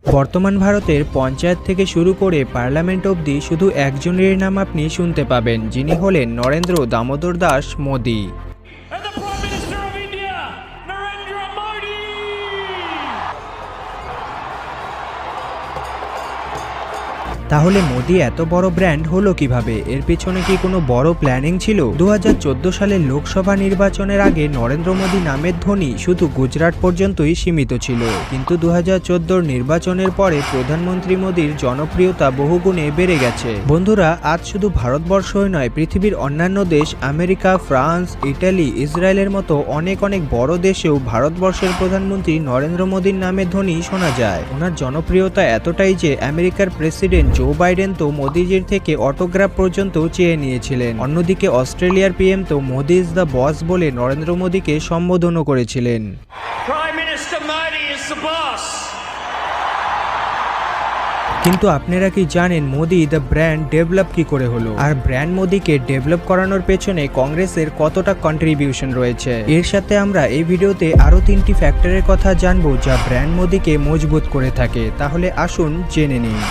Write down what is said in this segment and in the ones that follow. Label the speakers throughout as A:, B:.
A: বর্তমান ভারতের পঞ্চায়েত থেকে শুরু করে পার্লামেন্ট অবধি শুধু একজনের নাম আপনি শুনতে পাবেন, যিনি হলেন Narendra Damodar Das Modi.
B: And the Prime Minister of India, Narendra Modi!
A: তাহলে মোদি এত বড় ব্র্যান্ড হলো কিভাবে? এর পেছনে কি কোনো বড় প্ল্যানিং ছিল? 2014 সালের লোকসভা নির্বাচনের আগে নরেন্দ্র মোদি নামের ধ্বনি শুধু গুজরাট পর্যন্তই সীমিত ছিল, কিন্তু 2014 নির্বাচনের পরে প্রধানমন্ত্রী মোদির জনপ্রিয়তা বহুগুণে বেড়ে গেছে। বন্ধুরা, আজ শুধু ভারতবর্ষই নয়, পৃথিবীর অন্যান্য দেশ আমেরিকা, ফ্রান্স, ইটালি, ইসরায়েলের মতো অনেক বড় দেশেও ভারতবর্ষের প্রধানমন্ত্রী নরেন্দ্র মোদির নামের ধ্বনি শোনা যায়। ওনার জনপ্রিয়তা এতটাই যে আমেরিকার প্রেসিডেন্ট জো বাইডেন তো মোদিজির থেকে অটোগ্রাফ পর্যন্ত চেয়ে নিয়েছিলেন। অন্যদিকে অস্ট্রেলিয়ার পিএম তো মোদি ইজ দ্য বস বলে নরেন্দ্র মোদিকে সম্বোধনও করেছিলেন।
B: Prime Minister Modi is the boss!
A: কিন্তু আপনারা কি জানেন মোদি দ্য ব্র্যান্ড ডেভেলপ কি করে হলো? আর ব্র্যান্ড মোদিকে ডেভেলপ করানোর পেছনে কংগ্রেসের কতটা কন্ট্রিবিউশন রয়েছে? এর সাথে আমরা এই ভিডিওতে আরো 3টি ফ্যাক্টরের কথা জানবো যা ব্র্যান্ড মোদিকে মজবুত করে থাকে। তাহলে আসুন জেনে নিই।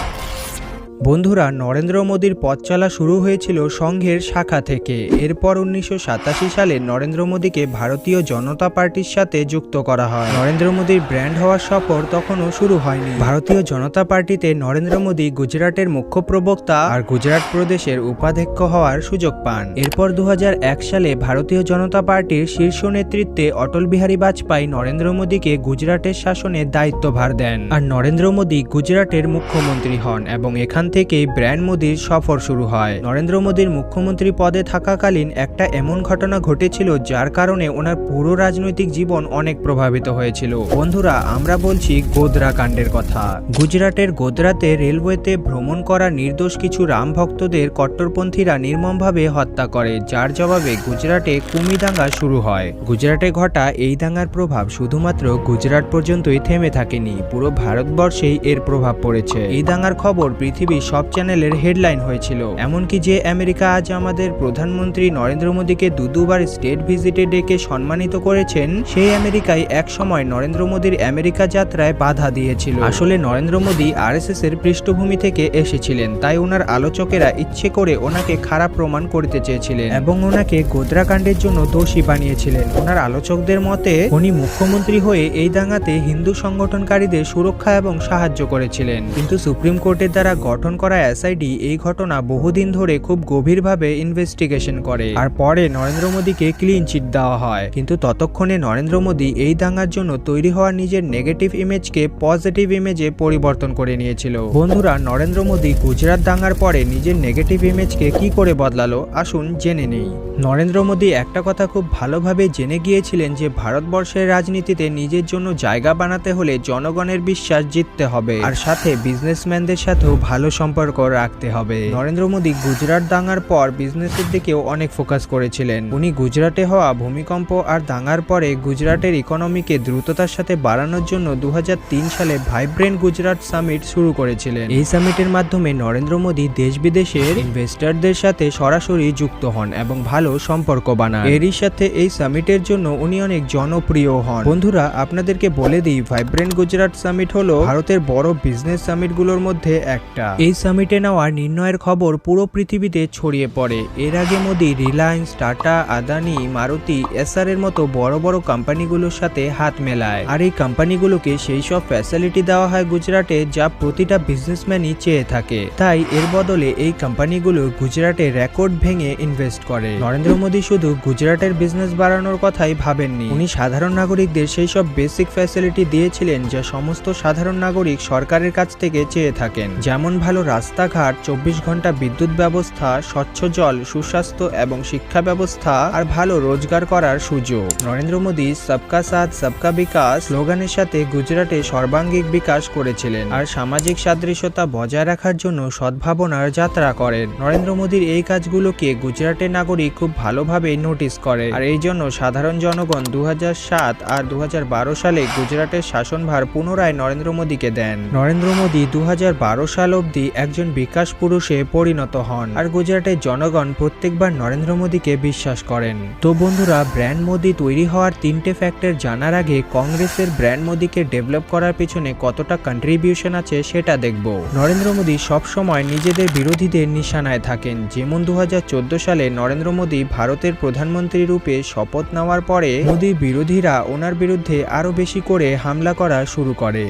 A: বন্ধুরা, নরেন্দ্র মোদির পথ চলা শুরু হয়েছিল সংঘের শাখা থেকে। এরপর 1987 সালে নরেন্দ্র মোদিকে ভারতীয় জনতা পার্টির সাথে যুক্ত করা হয়। নরেন্দ্র মোদির ব্র্যান্ড হওয়ার সফর তখনও শুরু হয়নি। ভারতীয় জনতা পার্টিতে নরেন্দ্র মোদি গুজরাটের মুখ্য প্রবক্তা আর গুজরাট প্রদেশের উপাধ্যক্ষ হওয়ার সুযোগ পান। এরপর 2001 সালে ভারতীয় জনতা পার্টির শীর্ষ নেতৃত্বে অটল বিহারী বাজপেয়ী নরেন্দ্র মোদিকে গুজরাটের শাসনের দায়িত্বভার দেন, আর নরেন্দ্র মোদি গুজরাটের মুখ্যমন্ত্রী হন এবং এখান থেকেই ব্র্যান্ড মোদির সফর শুরু হয়। নরেন্দ্র মোদির মুখ্যমন্ত্রী পদে থাকাকালীন একটা এমন ঘটনা ঘটেছিল যার কারণে ওনার পুরো রাজনৈতিক জীবন অনেক প্রভাবিত হয়েছিল। বন্ধুরা, আমরা বলছি গোধরা কাণ্ডের কথা। গুজরাটের গোধরাতে রেলওয়েতে ভ্রমণ করা নির্দোষ কিছু রাম ভক্তদের কট্টরপন্থীরা নির্মমভাবে হত্যা করে, যার জবাবে গুজরাটে কুমি দাঙ্গা শুরু হয়। গুজরাটে ঘটা এই দাঙ্গার প্রভাব শুধুমাত্র গুজরাট পর্যন্তই থেমে থাকেনি, পুরো ভারতবর্ষেই এর প্রভাব পড়েছে। এই দাঙ্গার খবর পৃথিবীর সব চ্যানেলের হেডলাইন হয়েছিল। এমনকি যে আমেরিকা আজ আমাদের প্রধানমন্ত্রী নরেন্দ্র মোদিকে দুবার স্টেট ভিজিটে ডেকে সম্মানিত করেছেন, সেই আমেরিকায় এক সময় নরেন্দ্র মোদির আমেরিকা যাত্রায় বাধা দিয়েছিল। আসলে নরেন্দ্র মোদি আরএসএস এর পৃষ্ঠভূমি থেকে এসেছিলেন, তাই ওনার আলোচকেরা ইচ্ছে করে ওনাকে খারাপ প্রমাণ করতে চেয়েছিলেন এবং ওনাকে গোধরা কাণ্ডের জন্য দোষী বানিয়েছিলেন। ওনার আলোচকদের মতে উনি মুখ্যমন্ত্রী হয়ে এই দাঙ্গাতে হিন্দু সংগঠনকারীদের সুরক্ষা এবং সাহায্য করেছিলেন, কিন্তু সুপ্রিম কোর্টের দ্বারা গঠন করা এসআইডি এই ঘটনা বহুদিন ধরে খুব গভীরভাবে ইনভেস্টিগেশন করে, আর পরে নরেন্দ্র মোদিকে ক্লিন চিট দেওয়া হয়। কিন্তু ততক্ষণে নরেন্দ্র মোদি এই দাঙ্গার জন্য তৈরি হওয়া নিজের নেগেটিভ ইমেজকে পজিটিভ ইমেজে পরিবর্তন করে নিয়েছিল। বন্ধুরা, নরেন্দ্র মোদি গুজরাট দাঙ্গার পরে নিজের নেগেটিভ ইমেজকে কি করে বদলালো আসুন জেনে নেই। নরেন্দ্র মোদি একটা কথা খুব ভালোভাবে জেনে গিয়েছিলেন যে ভারতবর্ষের রাজনীতিতে নিজের জন্য জায়গা বানাতে হলে জনগণের বিশ্বাস জিততে হবে, আর সাথে বিজনেসম্যানদের সাথেও ভালো সম্পর্ক রাখতে হবে। নরেন্দ্র মোদি গুজরাট দাঙ্গার পর বিজনেসের দিকেও অনেক ফোকাস করেছিলেন। উনি গুজরাটে হওয়া ভূমিকম্প আর দাঙ্গার পরে গুজরাটের ইকোনমিকে দ্রুততার সাথে বাড়ানোর জন্য 2003 সালে ভাইব্রেন্ট গুজরাট সামিট শুরু করেছিলেন। এই সামিটের মাধ্যমে নরেন্দ্র মোদি দেশ বিদেশের ইনভেস্টরদের সাথে সরাসরি যুক্ত হন এবং ভালো সম্পর্ক বানান। এরই সাথে এই সামিটের জন্য উনি অনেক জনপ্রিয় হন। বন্ধুরা, আপনাদেরকে বলে দিই, ভাইব্রেন্ট গুজরাট সামিট হলো ভারতের বড় বিজনেস সামিটগুলোর মধ্যে একটা। এই সামিটে নেওয়া নির্ণয়ের খবর পুরো পৃথিবীতে ছড়িয়ে পড়ে। এর আগে মোদি রিলায়েন্স, টাটা, আদানি, মারুতি, এসআর এর মতো বড় বড় কোম্পানিগুলোর সাথে হাত মেলায়, আর এই কোম্পানিগুলোকে সেই সব ফ্যাসিলিটি দেওয়া হয় গুজরাটে যা প্রতিটা বিজনেসম্যানই চেয়ে থাকে। তাই এর বদলে এই কোম্পানিগুলো গুজরাটে রেকর্ড ভেঙে ইনভেস্ট করে। নরেন্দ্র মোদি শুধু গুজরাটের বিজনেস বাড়ানোর কথাই ভাবেননি, উনি সাধারণ নাগরিকদের সেই সব বেসিক ফ্যাসিলিটি দিয়েছিলেন যা সমস্ত সাধারণ নাগরিক সরকারের কাছ থেকে চেয়ে থাকেন, যেমন ভালো রাস্তাঘাট, 24 ঘন্টা বিদ্যুৎ ব্যবস্থা, স্বচ্ছ জল, সুস্বাস্থ্য এবং শিক্ষা ব্যবস্থা, আর ভালো রোজগার করার সুযোগ। নরেন্দ্র মোদি সবকা সাথ সবকা বিকাশ স্লোগানের সাথে গুজরাটে সর্বাঙ্গীন বিকাশ করেছিলেন আর সামাজিক সাদৃশ্যতা বজায় রাখার জন্য সদ্ভাবনার যাত্রা করেন। নরেন্দ্র মোদির এই কাজগুলোকে গুজরাটের নাগরিক খুব ভালোভাবে নোটিস করে, আর এই জন্য সাধারণ জনগণ 2007 আর 2012 সালে গুজরাটের শাসনভার পুনরায় নরেন্দ্র মোদিকে দেন। নরেন্দ্র মোদি 2012 সাল অবধি মোদী একজন বিকাশ পুরুষে পরিণত হন আর গুজরাটের জনগণ প্রত্যেকবার নরেন্দ্র মোদীকে বিশ্বাস করেন। তো বন্ধুরা, ব্র্যান্ড মোদী তৈরি হওয়ার 3টে ফ্যাক্টর জানার আগে কংগ্রেসের ব্র্যান্ড মোদীকে ডেভেলপ করার পেছনে কতটা কন্ট্রিবিউশন আছে সেটা দেখব। নরেন্দ্র মোদী সবসময় নিজেদের বিরোধীদের নিশানায় থাকেন। যেমন 2014 সালে নরেন্দ্র মোদী ভারতের প্রধানমন্ত্রী রূপে শপথ নেওয়ার পরে মোদীর বিরোধীরা ওনার বিরুদ্ধে আরো বেশি করে হামলা করা শুরু করে।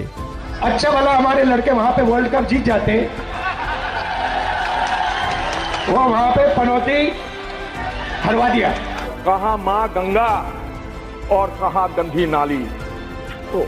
C: अच्छा भला हमारे लड़के वहां पे वर्ल्ड कप जीत जाते, वो वहां पे पनौती हरवा दिया।
D: कहा मां गंगा और कहा गंदी नाली। तो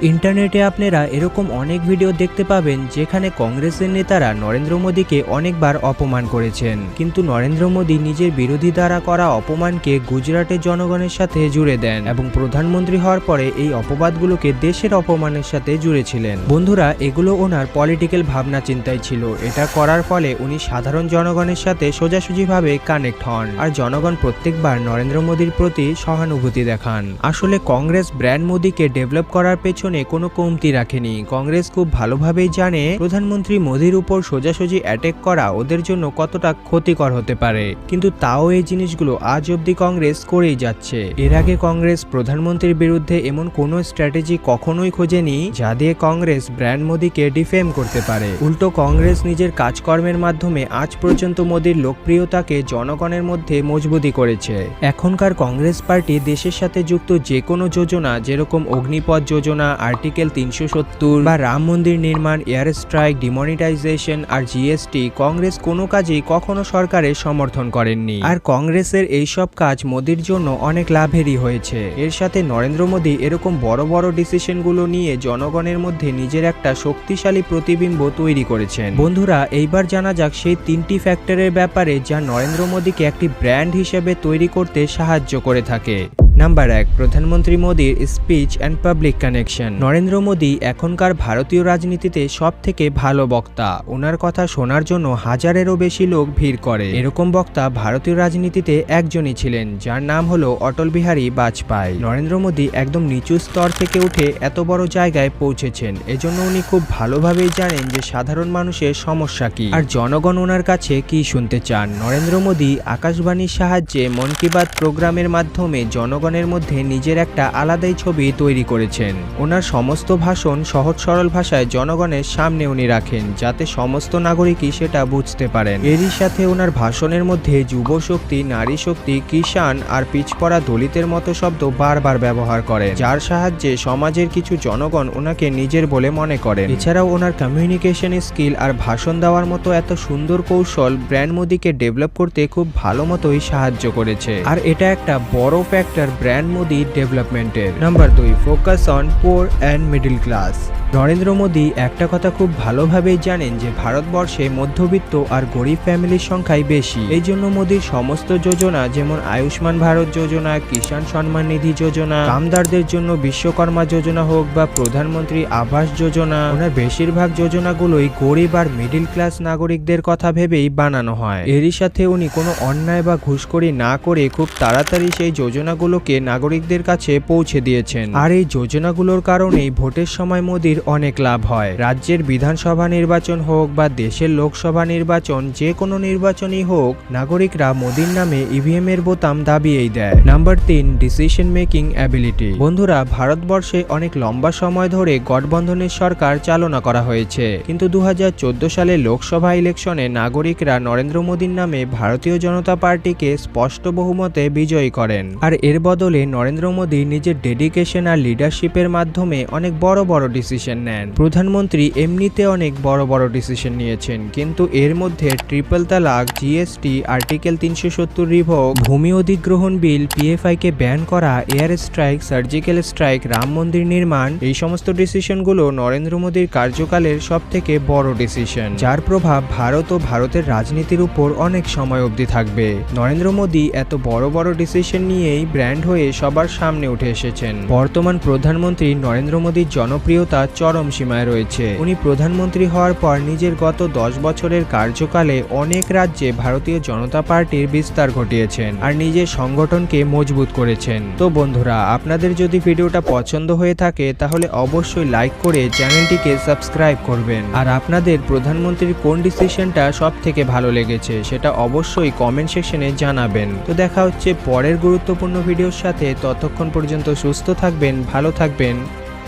A: ইন্টারনেটে আপনারা এরকম অনেক ভিডিও দেখতে পাবেন যেখানে কংগ্রেসের নেতারা নরেন্দ্র মোদীকে অনেকবার অপমান করেছেন, কিন্তু নরেন্দ্র মোদী নিজের বিরোধী দ্বারা করা অপমানকে গুজরাটের জনগণের সাথে জুড়ে দেন এবং প্রধানমন্ত্রী হওয়ার পরে এই অপবাদগুলোকে দেশের অপমানের সাথে জুড়েছিলেন। বন্ধুরা, এগুলো ওনার পলিটিক্যাল ভাবনা চিন্তায় ছিল। এটা করার ফলে উনি সাধারণ জনগণের সাথে সোজাসুজিভাবে কানেক্ট হন আর জনগণ প্রত্যেকবার নরেন্দ্র মোদীর প্রতি সহানুভূতি দেখান। আসলে কংগ্রেস ব্র্যান্ড মোদীকে ডেভেলপ করার পেছনে কোনো কমতি রাখেনি। কংগ্রেস খুব ভালোভাবেই জানে প্রধানমন্ত্রী মোদীর উপর সোজাসুজি অ্যাটাক করা ওদের জন্য কতটা ক্ষতিকর হতে পারে, কিন্তু তাও এই জিনিসগুলো আজ অব্দি কংগ্রেস করেই যাচ্ছে। এর আগে কংগ্রেস প্রধানমন্ত্রীর বিরুদ্ধে এমন কোনো স্ট্র্যাটেজি কখনোই খোঁজেনি যা দিয়ে কংগ্রেস ব্র্যান্ড মোদীকে ডিফেম করতে পারে। উল্টো কংগ্রেস নিজের কাজকর্মের মাধ্যমে আজ পর্যন্ত মোদীর লোকপ্রিয়তাকে জনগণের মধ্যে মজবুতি করেছে। এখনকার কংগ্রেস পার্টি দেশের সাথে যুক্ত যে কোনো যোজনা, যেরকম অগ্নিপথ যোজনা, আর্টিকেল 370 বা রাম মন্দির নির্মাণ, এয়ার স্ট্রাইক, ডিমনিটাইজেশন আর জিএসটি, কংগ্রেস কোনো কাজেই কখনো সরকারের সমর্থন করেননি। আর কংগ্রেসের এইসব কাজ মোদীর জন্য অনেক লাভেরই হয়েছে। এর সাথে নরেন্দ্র মোদী এরকম বড় বড় ডিসিশনগুলো নিয়ে জনগণের মধ্যে নিজের একটা শক্তিশালী প্রতিবিম্ব তৈরি করেছেন। বন্ধুরা, এইবার জানা যাক সেই 3টি ফ্যাক্টরের ব্যাপারে যা নরেন্দ্র মোদীকে একটি ব্র্যান্ড হিসেবে তৈরি করতে সাহায্য করে থাকে। নাম্বার 1, প্রধানমন্ত্রী মোদীর speech and public connection. Narendra Modi এখনকার ভারতীয় রাজনীতিতে সব থেকে ভালো বক্তা। ওনার কথা শোনার জন্য হাজারেরও বেশি লোক ভিড় করে। এরকম বক্তা ভারতীয় রাজনীতিতে একজনই ছিলেন, যার নাম হলো অটল বিহারী বাজপেয়ী। নরেন্দ্র মোদী একদম নিচু স্তর থেকে উঠে এত বড় জায়গায় পৌঁছেছেন, এজন্য উনি খুব ভালোভাবেই জানেন যে সাধারণ মানুষের সমস্যা কি আর জনগণ ওনার কাছে কি শুনতে চান। নরেন্দ্র মোদী আকাশবাণীর সাহায্যে মন কি বাত প্রোগ্রামের মাধ্যমে জনগণের মধ্যে নিজের একটা আলাদাই ছবি তৈরি করেছেন। ওনার সমস্ত ভাষণ সহজ সরল ভাষায় জনগণের সামনে উনি রাখেন, যাতে সমস্ত নাগরিকই সেটা বুঝতে পারেন। এরই সাথে ওনার ভাষণের মধ্যে যুব শক্তি, নারী শক্তি, কিষাণ আর পিছপড়া দলিতের মতো শব্দ বারবার ব্যবহার করেন, যার সাহায্যে সমাজের কিছু জনগণ ওনাকে নিজের বলে মনে করেন। এছাড়াও ওনার কমিউনিকেশন স্কিল আর ভাষণ দেওয়ার মতো এত সুন্দর কৌশল ব্র্যান্ড মোদীকে ডেভেলপ করতে খুব ভালো মতোই সাহায্য করেছে। আর এটা একটা বড় ফ্যাক্টর ব্র্যান্ড মোদী ডেভেলপমেন্টের। Number 2, focus on poor and middle class. Narendra Modi একটা কথা খুব ভালোভাবেই জানেন যে ভারতবর্ষে মধ্যবিত্ত আর গরিব ফ্যামিলির সংখ্যাই বেশি। এই জন্য মোদীর সমস্ত যোজনা, যেমন আয়ুষ্মান ভারত যোজনা, কিষাণ সম্মান নিধি যোজনা, কামদারদের জন্য বিশ্বকর্মা যোজনা হোক বা প্রধানমন্ত্রী আবাস যোজনা, ওনার বেশিরভাগ যোজনাগুলোই গরিব আর মিডল ক্লাস নাগরিকদের কথা ভেবেই বানানো হয়। এরই সাথে উনি কোনো অন্যায় বা ঘুষখোরি না করে খুব তাড়াতাড়ি সেই যোজনাগুলোকে নাগরিকদের কাছে পৌঁছে দিয়েছেন। আর এই যোজনাগুলোর কারণেই ভোটের সময় মোদীর অনেক লাভ হয়। রাজ্যের বিধানসভা নির্বাচন হোক বা দেশের লোকসভা নির্বাচন, যে কোনো নির্বাচনই হোক, নাগরিকরা মোদীর নামে ইভিএম এর বোতাম দাবিয়েই দেয়। Number 3, decision making ability. বন্ধুরা, ভারতবর্ষে অনেক লম্বা সময় ধরে গঠবন্ধনের সরকার চালনা করা হয়েছে, কিন্তু 2014 সালে লোকসভা ইলেকশনে নাগরিকরা নরেন্দ্র মোদীর নামে ভারতীয় জনতা পার্টিকে স্পষ্ট বহুমতে বিজয়ী করেন। আর এর বদলে নরেন্দ্র মোদী নিজের ডেডিকেশন আর লিডারশিপের মাধ্যমে অনেক বড় বড় ডিসিশন নেন। প্রধানমন্ত্রী এমনিতে অনেক বড় বড় ডিসিশন নিয়েছেন, কিন্তু এর মধ্যে ট্রিপল তালাক, জিএসটি, আর্টিকেল 370 রিভোক, ভূমি অধিগ্রহণ বিল, পিএফআই কে ব্যান করা, air strike, surgical strike, Ram মন্দির নির্মাণ, এই সমস্ত ডিসিশনগুলো নরেন্দ্র মোদীর কার্যকালের সব থেকে বড় ডিসিশন, যার প্রভাব ভারত ও ভারতের রাজনীতির উপর অনেক সময় অবধি থাকবে। নরেন্দ্র মোদী এত বড় বড় ডিসিশন নিয়েই ব্র্যান্ড হয়ে সবার সামনে উঠে এসেছেন। বর্তমান প্রধানমন্ত্রী নরেন্দ্র মোদীর জনপ্রিয়তা চরম সীমায় রয়েছে। উনি প্রধানমন্ত্রী হওয়ার পর নিজের গত 10 বছরের কার্যকালে অনেক রাজ্যে ভারতীয় জনতা পার্টির বিস্তার ঘটিয়েছেন আর নিজের সংগঠনকে মজবুত করেছেন। তো বন্ধুরা, আপনাদের যদি ভিডিওটা পছন্দ হয়ে থাকে তাহলে অবশ্যই লাইক করে চ্যানেলটিকে সাবস্ক্রাইব করবেন। আর আপনাদের প্রধানমন্ত্রীর কোন ডিসিশনটা সব থেকে ভালো লেগেছে সেটা অবশ্যই কমেন্ট সেকশনে জানাবেন। তো দেখা হচ্ছে পরের গুরুত্বপূর্ণ ভিডিওর সাথে। ততক্ষণ পর্যন্ত সুস্থ থাকবেন, ভালো থাকবেন,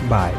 A: বাই।